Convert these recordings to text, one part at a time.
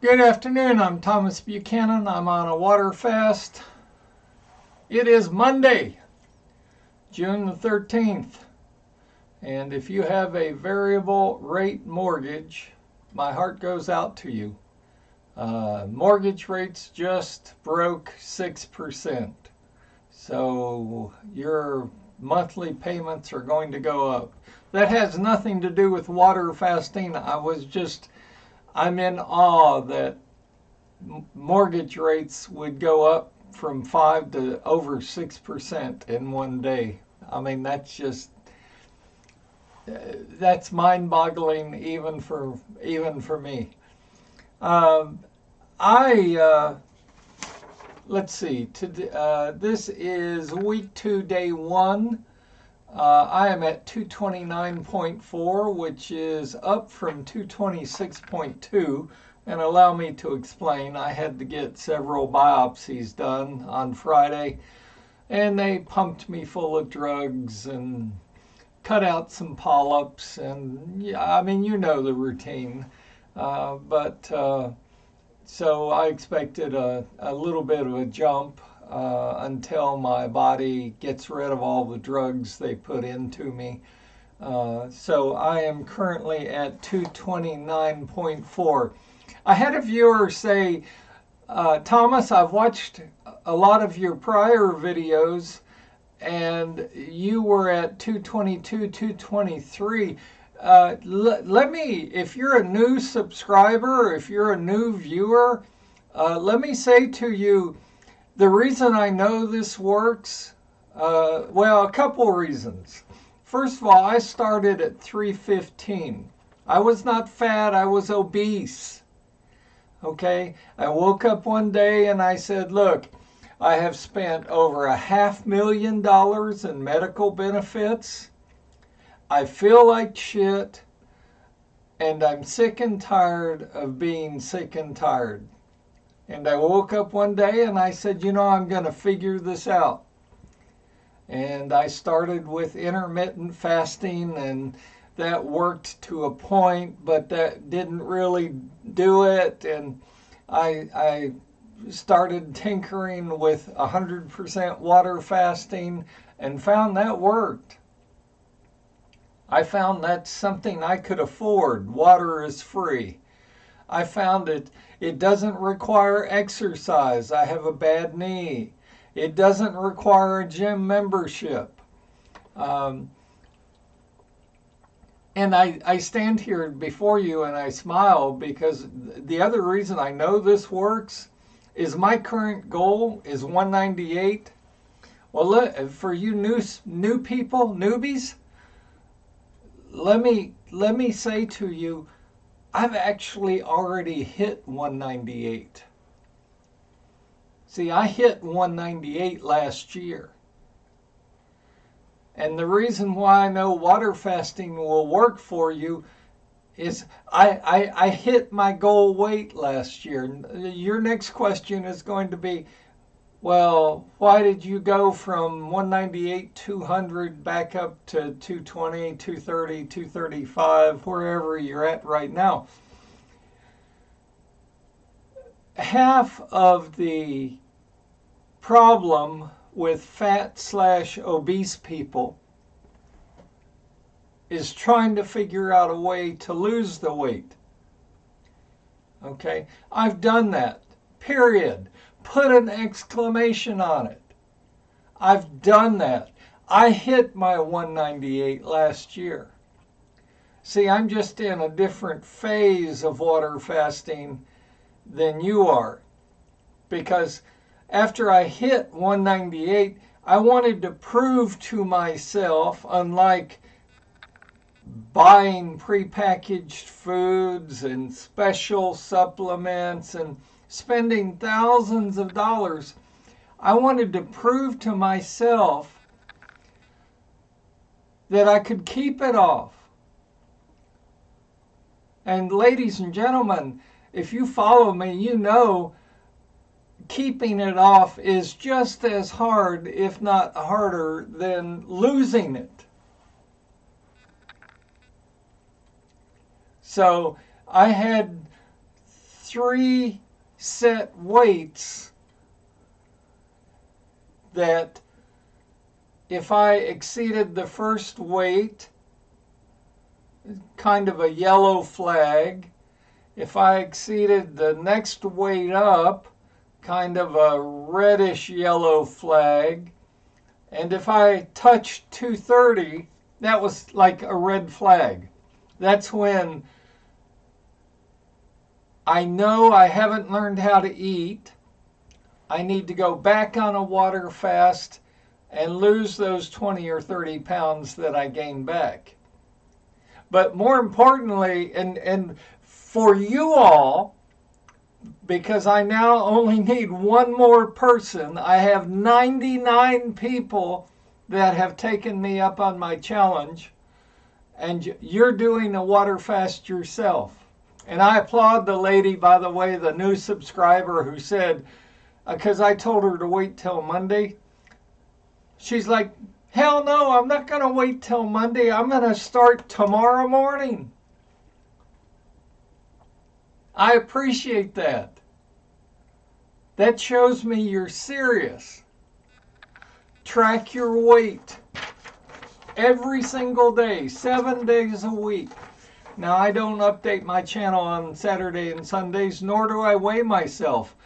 Good afternoon. I'm Thomas Buchanan. I'm on a water fast. It is Monday, June the 13th. And if you have a variable rate mortgage, my heart goes out to you. Mortgage rates just broke 6%. So your monthly payments are going to go up. That has nothing to do with water fasting. I'm in awe that mortgage rates would go up from 5 to over 6% in one day. I mean, that's mind-boggling even for me. Um, I Let's see. This is week 2, day 1. I am at 229.4, which is up from 226.2. And allow me to explain, I had to get several biopsies done on Friday, and they pumped me full of drugs and cut out some polyps. And yeah, I mean, you know the routine. But So I expected a little bit of a jump until my body gets rid of all the drugs they put into me. So I am currently at 229.4. I had a viewer say, Thomas, I've watched a lot of your prior videos and you were at 222, 223. Let me, if you're a new subscriber, if you're a new viewer, let me say to you, the reason I know this works, well, a couple reasons. First of all, I started at 315. I was not fat, I was obese. Okay, I woke up one day and I said, look, I have spent over $500,000 in medical benefits. I feel like shit, and I'm sick and tired of being sick and tired. And I woke up one day and I said, I'm going to figure this out. And I started with intermittent fasting, and that worked to a point, but that didn't really do it. And I started tinkering with 100% water fasting and found that worked. I found that's something I could afford. Water is free. I found it doesn't require exercise. I have a bad knee. It doesn't require a gym membership. And I stand here before you and I smile because the other reason I know this works is my current goal is 198. Well, for you new people, newbies, let me say to you, I've actually already hit 198. See, I hit 198 last year. And the reason why I know water fasting will work for you is I hit my goal weight last year. Your next question is going to be, well, why did you go from 198, 200 back up to 220, 230, 235, wherever you're at right now? Half of the problem with fat/obese people is trying to figure out a way to lose the weight. Okay? I've done that. Period. Put an exclamation on it. I've done that. I hit my 198 last year. See, I'm just in a different phase of water fasting than you are. Because after I hit 198, I wanted to prove to myself, unlike buying prepackaged foods and special supplements and spending thousands of dollars, I wanted to prove to myself that I could keep it off. And ladies and gentlemen, if you follow me, you know keeping it off is just as hard, if not harder, than losing it. So I had 3 set weights that if I exceeded the first weight, kind of a yellow flag. If I exceeded the next weight up, kind of a reddish yellow flag. And if I touched 230, that was like a red flag. That's when I know I haven't learned how to eat. I need to go back on a water fast and lose those 20 or 30 pounds that I gained back. But more importantly, and for you all, because I now only need one more person, I have 99 people that have taken me up on my challenge, and you're doing a water fast yourself. And I applaud the lady, by the way, the new subscriber who said, because I told her to wait till Monday, she's like, hell no, I'm not going to wait till Monday. I'm going to start tomorrow morning. I appreciate that. That shows me you're serious. Track your weight every single day, 7 days a week. Now, I don't update my channel on Saturday and Sundays, nor do I weigh myself.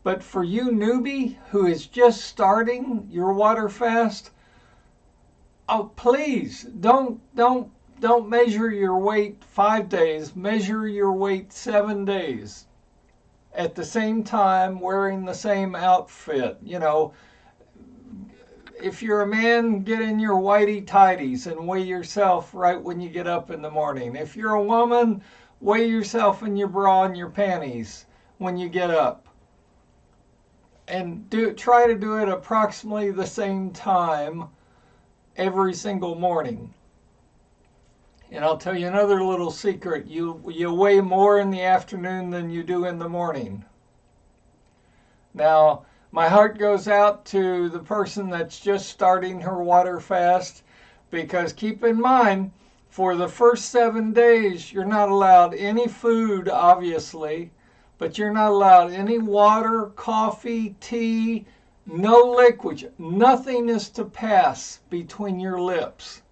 But for you newbie who is just starting your water fast, oh, please don't measure your weight 5 days. Measure your weight 7 days. At the same time, wearing the same outfit. You know, if you're a man, get in your whitey tighties and weigh yourself right when you get up in the morning. If you're a woman, weigh yourself in your bra and your panties when you get up. And try to do it approximately the same time every single morning. And I'll tell you another little secret. You weigh more in the afternoon than you do in the morning. Now, my heart goes out to the person that's just starting her water fast, because keep in mind, for the first 7 days, you're not allowed any food, obviously, but you're not allowed any water, coffee, tea, no liquids. Nothing is to pass between your lips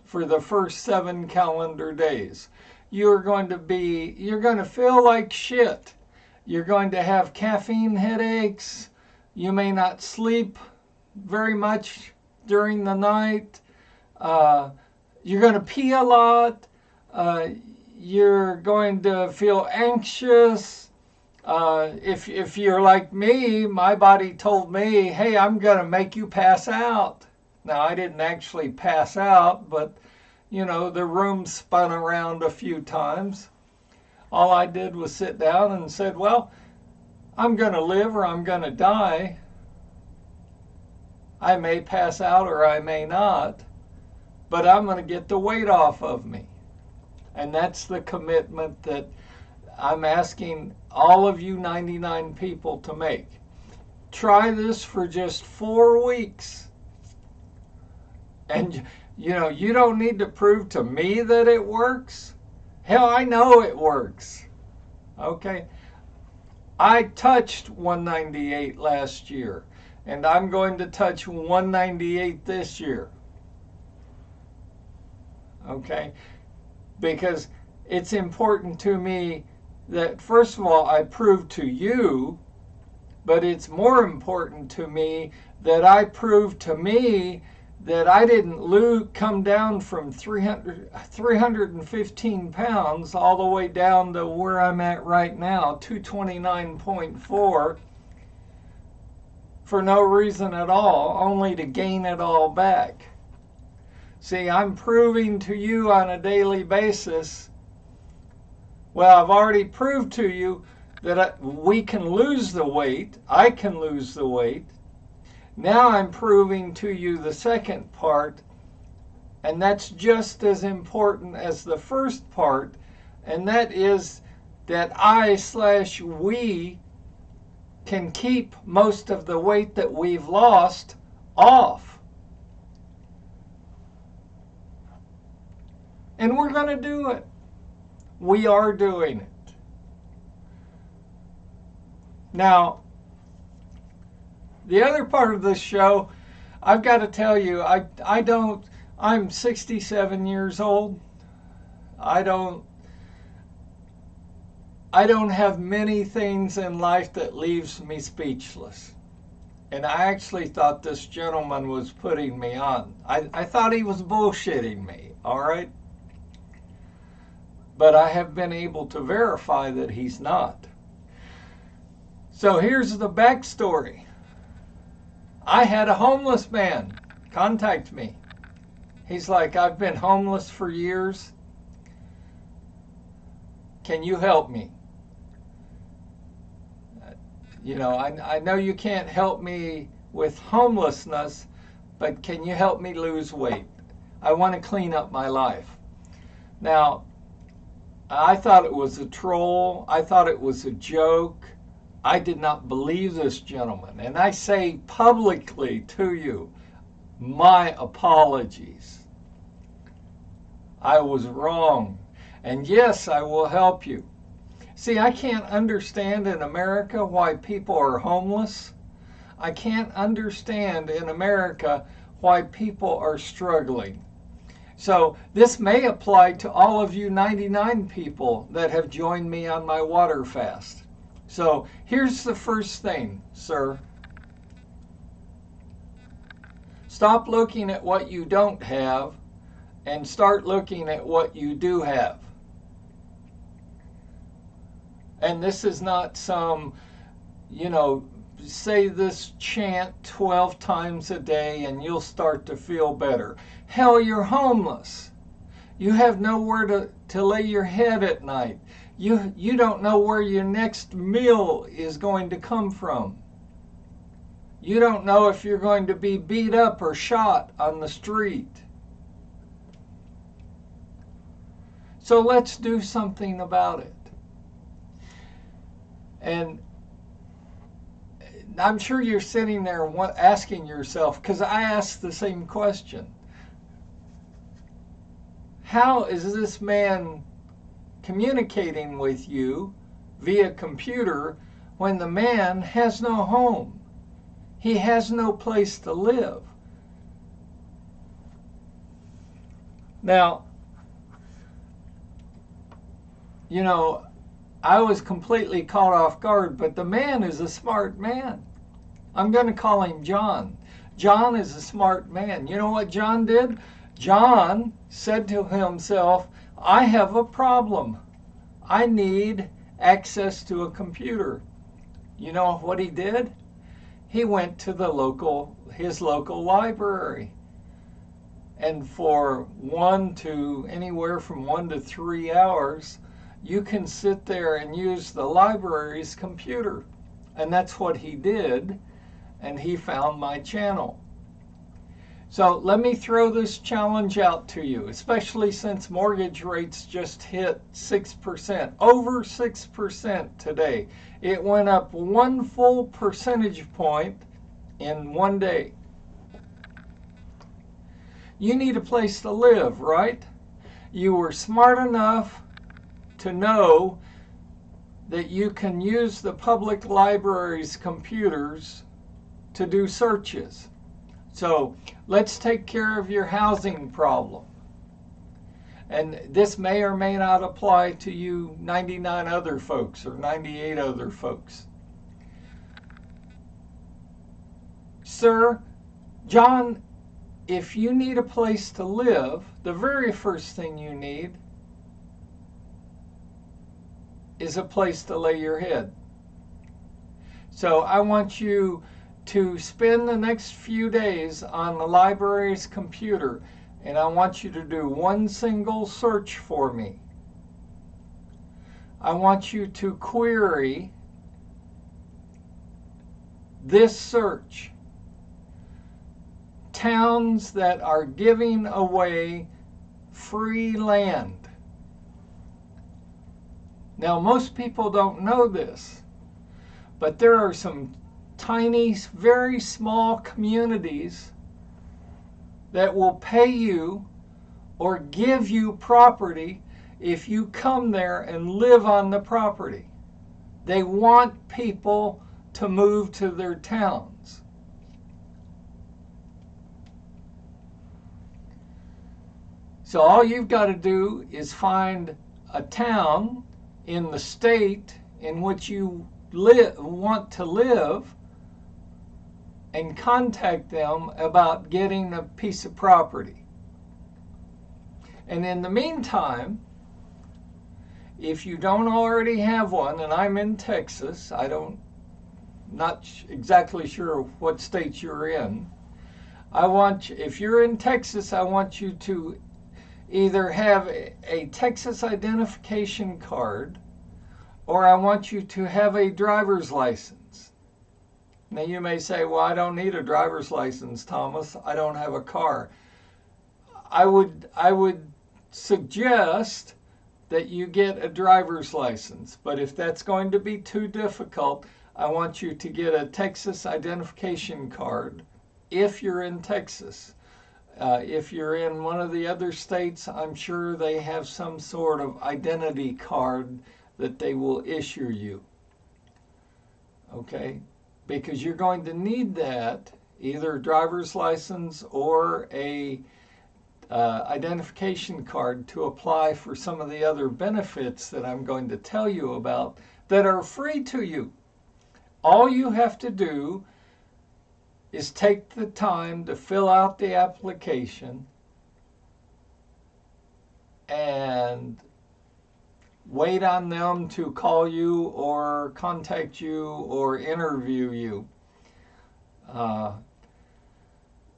for the first 7 calendar days. You're going to feel like shit. You're going to have caffeine headaches. You may not sleep very much during the night. You're going to pee a lot. You're going to feel anxious. If you're like me, my body told me, hey, I'm going to make you pass out. Now, I didn't actually pass out, but, you know, the room spun around a few times. All I did was sit down and said, well, I'm going to live or I'm going to die. I may pass out or I may not, but I'm going to get the weight off of me. And that's the commitment that I'm asking all of you 99 people to make. Try this for just 4 weeks. And, you know, you don't need to prove to me that it works. Hell, I know it works. Okay? I touched 198 last year, and I'm going to touch 198 this year. Okay? Because it's important to me that, first of all, I prove to you, but it's more important to me that I prove to me that I didn't come down from 315 pounds all the way down to where I'm at right now, 229.4, for no reason at all, only to gain it all back. See, I'm proving to you on a daily basis. Well, I've already proved to you that we can lose the weight. I can lose the weight. Now I'm proving to you the second part, and that's just as important as the first part, and that is that we can keep most of the weight that we've lost off. And we're going to do it. We are doing it. Now, the other part of this show, I've got to tell you, I'm 67 years old. I don't have many things in life that leaves me speechless. And I actually thought this gentleman was putting me on. I thought he was bullshitting me, all right? But I have been able to verify that he's not. So here's the backstory. I had a homeless man contact me. He's like, I've been homeless for years. Can you help me? You know, I know you can't help me with homelessness, but can you help me lose weight? I want to clean up my life. Now, I thought it was a troll. I thought it was a joke. I did not believe this gentleman. And I say publicly to you, my apologies. I was wrong. And yes, I will help you. See, I can't understand in America why people are homeless. I can't understand in America why people are struggling. So this may apply to all of you 99 people that have joined me on my water fast. So here's the first thing, sir. Stop looking at what you don't have and start looking at what you do have. And this is not some, say this chant 12 times a day and you'll start to feel better. Hell, you're homeless. You have nowhere to lay your head at night. You don't know where your next meal is going to come from. You don't know if you're going to be beat up or shot on the street. So let's do something about it. And I'm sure you're sitting there asking yourself, because I asked the same question. How is this man communicating with you via computer when the man has no home? He has no place to live. Now, I was completely caught off guard, but the man is a smart man. I'm going to call him John. John is a smart man. You know what John did? John said to himself, I have a problem. I need access to a computer. You know what he did? He went to his local library. And for anywhere from 1 to 3 hours, you can sit there and use the library's computer. And that's what he did, and he found my channel. So let me throw this challenge out to you, especially since mortgage rates just hit 6%, over 6% today. It went up 1 full percentage point in 1 day. You need a place to live, right? You were smart enough to know that you can use the public library's computers to do searches. So let's take care of your housing problem. And this may or may not apply to you 99 other folks or 98 other folks. Sir, John, if you need a place to live, the very first thing you need is a place to lay your head. So I want you to spend the next few days on the library's computer, and I want you to do one single search for me. I want you to query this search: towns that are giving away free land. Now, most people don't know this, but there are some tiny, very small communities that will pay you or give you property if you come there and live on the property. They want people to move to their towns. So all you've got to do is find a town in the state in which you want to live and contact them about getting a piece of property. And in the meantime, if you don't already have one, and I'm in Texas, not exactly sure what state you're in. If you're in Texas, I want you to either have a Texas identification card, or I want you to have a driver's license. Now you may say, well, I don't need a driver's license, Thomas. I don't have a car. I would suggest that you get a driver's license. But if that's going to be too difficult, I want you to get a Texas identification card if you're in Texas. If you're in one of the other states, I'm sure they have some sort of identity card that they will issue you. Okay? Because you're going to need that, either a driver's license or a identification card, to apply for some of the other benefits that I'm going to tell you about that are free to you. All you have to do is take the time to fill out the application and wait on them to call you or contact you or interview you.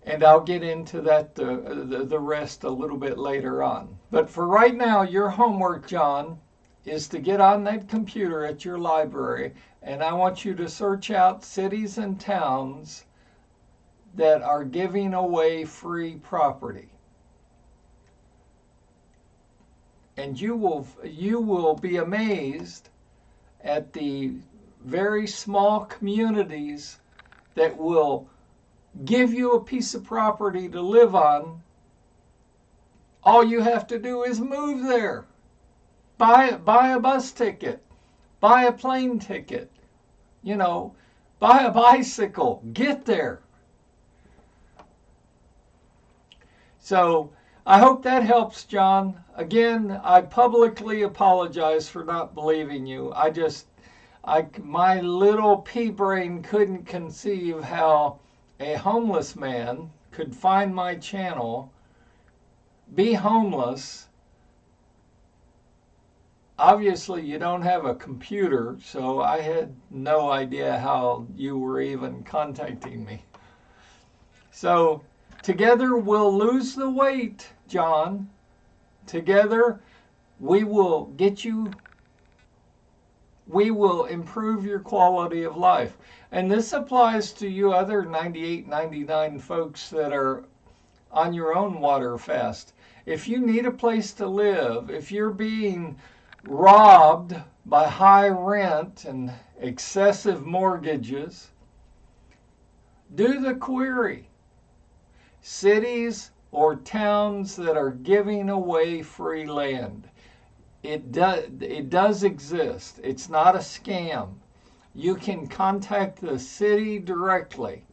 And I'll get into that, the rest, a little bit later on. But for right now, your homework, John, is to get on that computer at your library, and I want you to search out cities and towns that are giving away free property. And you will be amazed at the very small communities that will give you a piece of property to live on. All you have to do is move there. Buy a bus ticket. Buy a plane ticket. Buy a bicycle. Get there. So I hope that helps, John. Again, I publicly apologize for not believing you. My little pea brain couldn't conceive how a homeless man could find my channel, be homeless. Obviously, you don't have a computer, so I had no idea how you were even contacting me. So together we'll lose the weight, John. Together we will improve your quality of life. And this applies to you other 98, 99 folks that are on your own water fast. If you need a place to live, if you're being robbed by high rent and excessive mortgages, do the query. Cities or towns that are giving away free land. It does exist. It's not a scam. You can contact the city directly.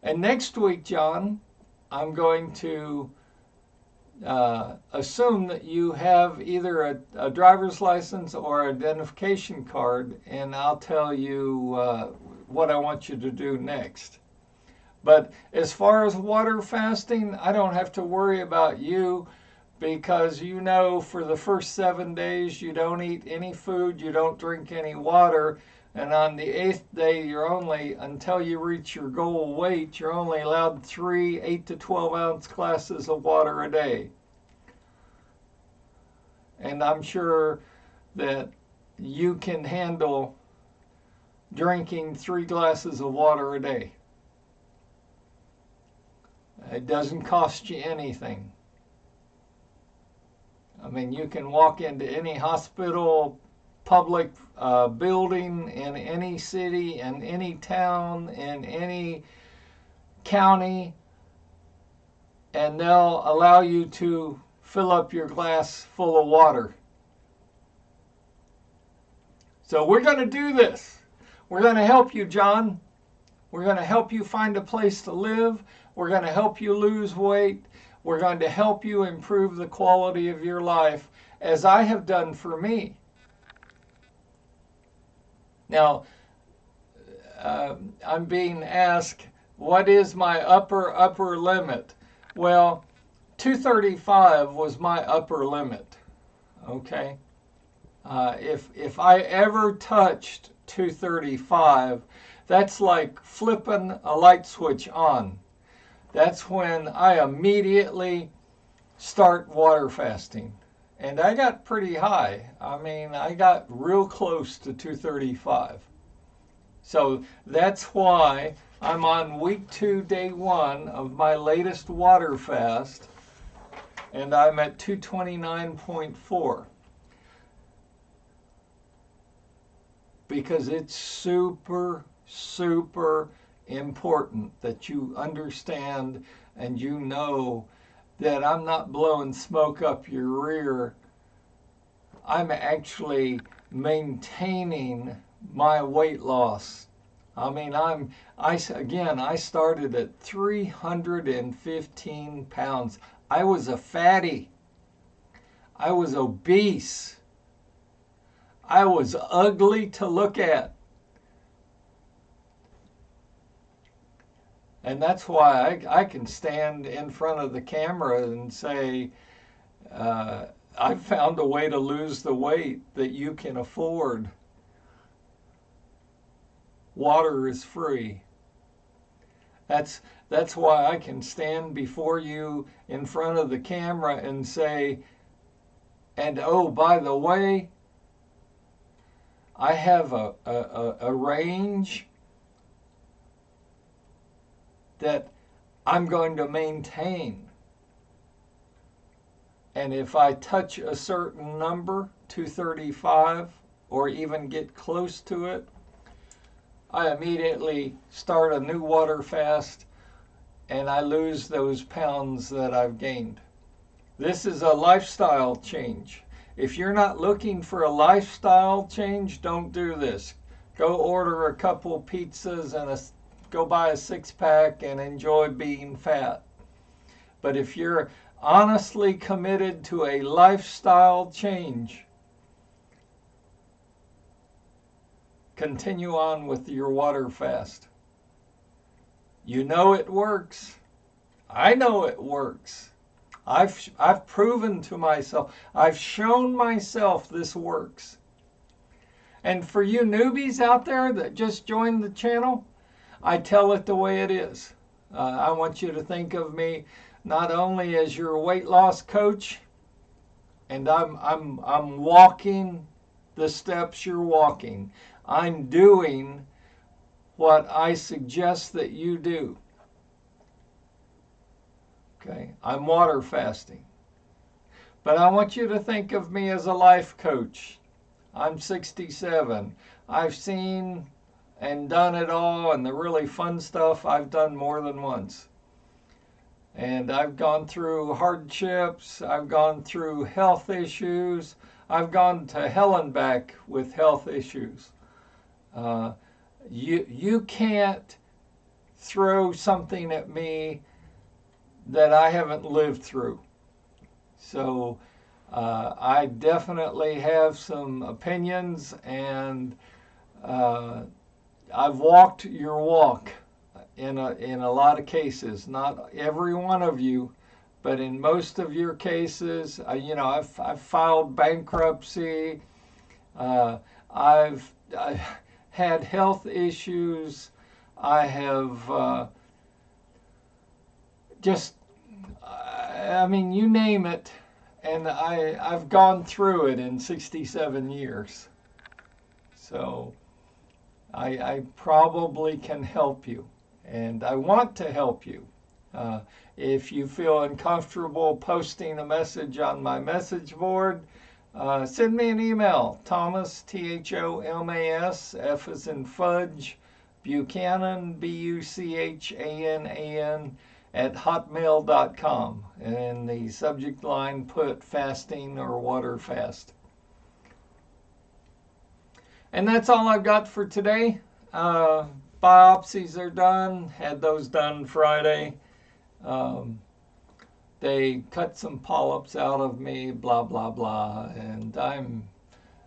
And next week, John, I'm going to assume that you have either a driver's license or identification card, and I'll tell you what I want you to do next. But as far as water fasting, I don't have to worry about you, because for the first 7 days you don't eat any food, you don't drink any water, and on the 8th day until you reach your goal weight, you're only allowed 3 8 to 12 ounce glasses of water a day. And I'm sure that you can handle drinking 3 glasses of water a day. It doesn't cost you anything. I mean, you can walk into any hospital, public building in any city, in any town, in any county, and they'll allow you to fill up your glass full of water. So we're going to do this. We're going to help you, John. We're going to help you find a place to live. We're going to help you lose weight. We're going to help you improve the quality of your life, as I have done for me. Now, I'm being asked, what is my upper limit? Well, 235 was my upper limit. Okay? If I ever touched 235, that's like flipping a light switch on. That's when I immediately start water fasting. And I got pretty high. I mean, I got real close to 235. So that's why I'm on week 2, day 1 of my latest water fast, and I'm at 229.4. Because it's super, super important that you understand and you know that I'm not blowing smoke up your rear. I'm actually maintaining my weight loss. I mean, I started at 315 pounds. I was a fatty. I was obese. I was ugly to look at. And that's why I can stand in front of the camera and say, I've found a way to lose the weight that you can afford. Water is free. That's why I can stand before you in front of the camera and say, and oh, by the way, I have a range that I'm going to maintain. And if I touch a certain number, 235, or even get close to it, I immediately start a new water fast and I lose those pounds that I've gained. This is a lifestyle change. If you're not looking for a lifestyle change, don't do this. Go order a couple pizzas and go buy a 6-pack and enjoy being fat. But if you're honestly committed to a lifestyle change, continue on with your water fast. You know it works. I know it works. I've proven to myself, I've shown myself this works. And for you newbies out there that just joined the channel, I tell it the way it is. I want you to think of me not only as your weight loss coach, and I'm walking the steps you're walking. I'm doing what I suggest that you do. Okay, I'm water fasting. But I want you to think of me as a life coach. I'm 67. I've seen and done it all, and the really fun stuff I've done more than once. And I've gone through hardships. I've gone through health issues. I've gone to hell and back with health issues. You can't throw something at me that I haven't lived through. So I definitely have some opinions, and I've walked your walk in a lot of cases. Not every one of you, but in most of your cases, I've filed bankruptcy. I've had health issues. I have you name it, and I've gone through it in 67 years. So I probably can help you, and I want to help you. If you feel uncomfortable posting a message on my message board, send me an email, Thomas, Thomas, F as in fudge, Buchanan, Buchanan, at hotmail.com. And in the subject line, put fasting or water fast. And that's all I've got for today. Biopsies are done. Had those done Friday. They cut some polyps out of me, blah, blah, blah. And I'm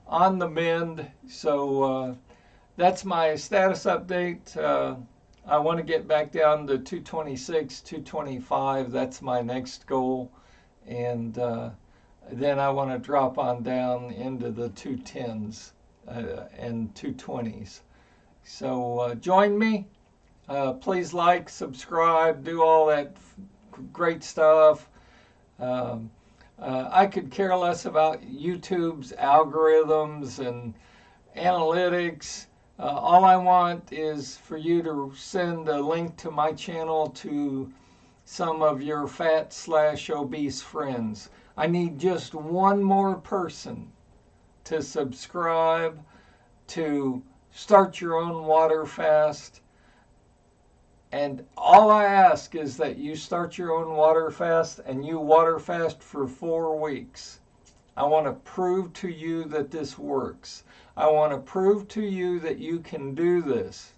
on the mend. So that's my status update. I want to get back down to 226, 225. That's my next goal. And then I want to drop on down into the 210s and 220s. So join me. Please like, subscribe, do all that great stuff. I could care less about YouTube's algorithms and analytics. All I want is for you to send a link to my channel to some of your fat/obese friends. I need just one more person to subscribe, to start your own water fast. And all I ask is that you start your own water fast and you water fast for 4 weeks. I want to prove to you that this works. I want to prove to you that you can do this.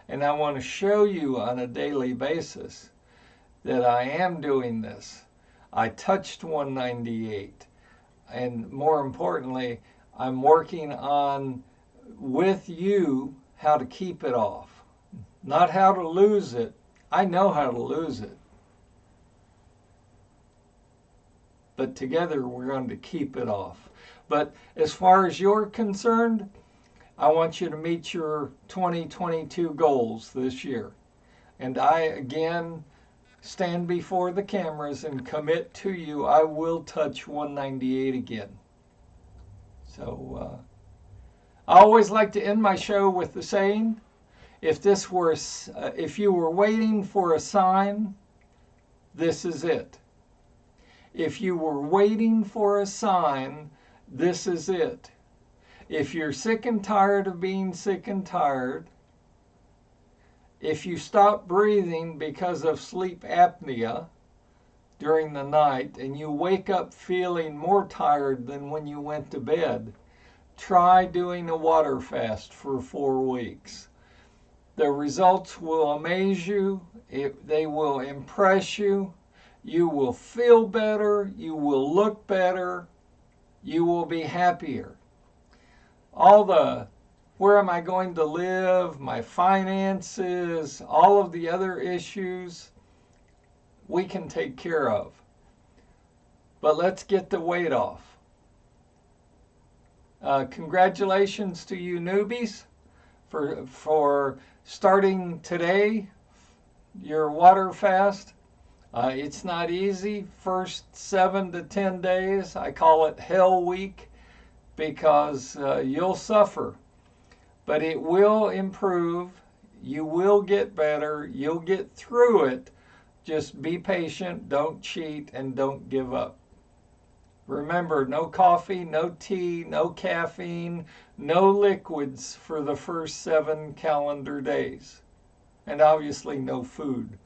And I want to show you on a daily basis that I am doing this. I touched 198. And more importantly, I'm working on, with you, how to keep it off. Not how to lose it. I know how to lose it. But together we're going to keep it off. But as far as you're concerned, I want you to meet your 2022 goals this year. And I, again, stand before the cameras and commit to you, I will touch 198 again. So I always like to end my show with the saying, if you were waiting for a sign, this is it. If you were waiting for a sign, this is it. If you're sick and tired of being sick and tired, if you stop breathing because of sleep apnea during the night and you wake up feeling more tired than when you went to bed, try doing a water fast for 4 weeks. The results will amaze you. They will impress you. You will feel better. You will look better. You will be happier. All the where am I going to live, my finances, all of the other issues, we can take care of. But let's get the weight off. Congratulations to you newbies for starting today your water fast. It's not easy. First 7 to 10 days, I call it Hell Week, because you'll suffer. But it will improve. You will get better. You'll get through it. Just be patient, don't cheat, and don't give up. Remember, no coffee, no tea, no caffeine, no liquids for the first 7 calendar days. And obviously no food.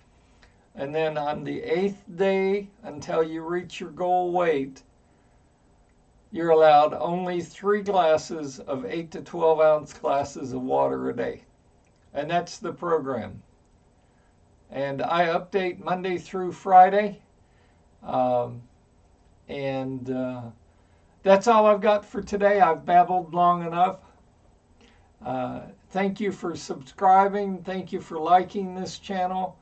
And then on the 8th day, until you reach your goal weight, you're allowed only 3 glasses of 8 to 12 ounce glasses of water a day. And that's the program. And I update Monday through Friday. That's all I've got for today. I've babbled long enough. Thank you for subscribing. Thank you for liking this channel.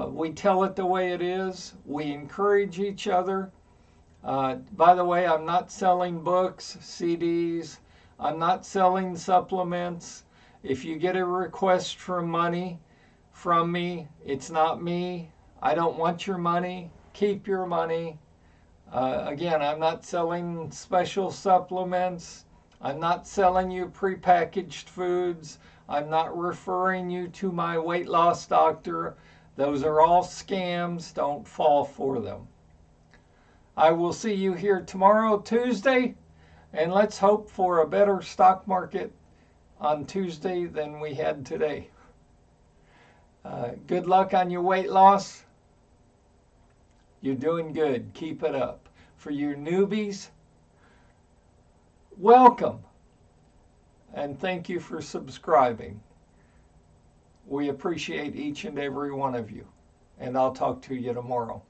We tell it the way it is. We encourage each other. By the way, I'm not selling books, CDs. I'm not selling supplements. If you get a request for money from me, it's not me. I don't want your money. Keep your money. Again, I'm not selling special supplements. I'm not selling you prepackaged foods. I'm not referring you to my weight loss doctor. Those are all scams. Don't fall for them. I will see you here tomorrow, Tuesday, and let's hope for a better stock market on Tuesday than we had today. Good luck on your weight loss. You're doing good. Keep it up. For you newbies, welcome. and thank you for subscribing. We appreciate each and every one of you, and I'll talk to you tomorrow.